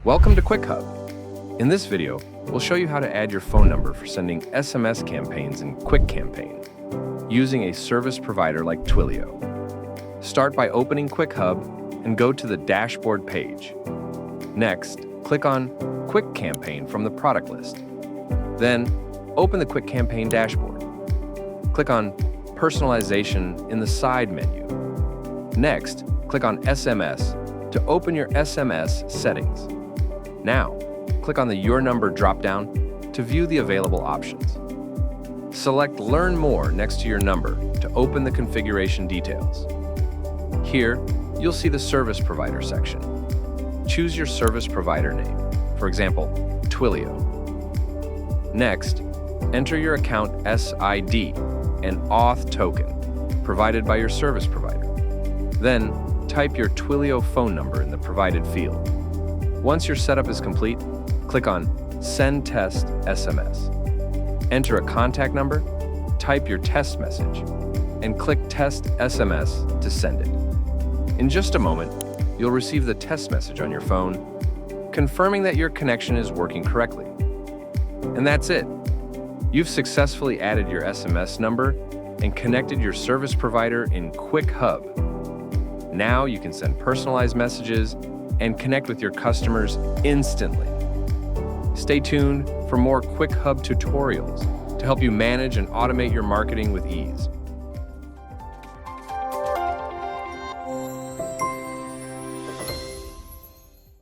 Welcome to QuickHub. In this video, we'll show you how to add your phone number for sending SMS campaigns in Quick Campaign using a service provider like Twilio. Start by opening QuickHub and go to the dashboard page. Next, click on Quick Campaign from the product list. Then, open the Quick Campaign dashboard. Click on Personalization in the side menu. Next, click on SMS to open your SMS settings. Now, click on the Your Number drop-down to view the available options. Select Learn More next to your number to open the configuration details. Here, you'll see the Service Provider section. Choose your service provider name, for example, Twilio. Next, enter your account SID and auth token provided by your service provider. Then, type your Twilio phone number in the provided field. Once your setup is complete, click on Send Test SMS. Enter a contact number, type your test message, and click Test SMS to send it. In just a moment, you'll receive the test message on your phone, confirming that your connection is working correctly. And that's it. You've successfully added your SMS number and connected your service provider in QuickHub. Now you can send personalized messages and connect with your customers instantly. Stay tuned for more QuickHub tutorials to help you manage and automate your marketing with ease.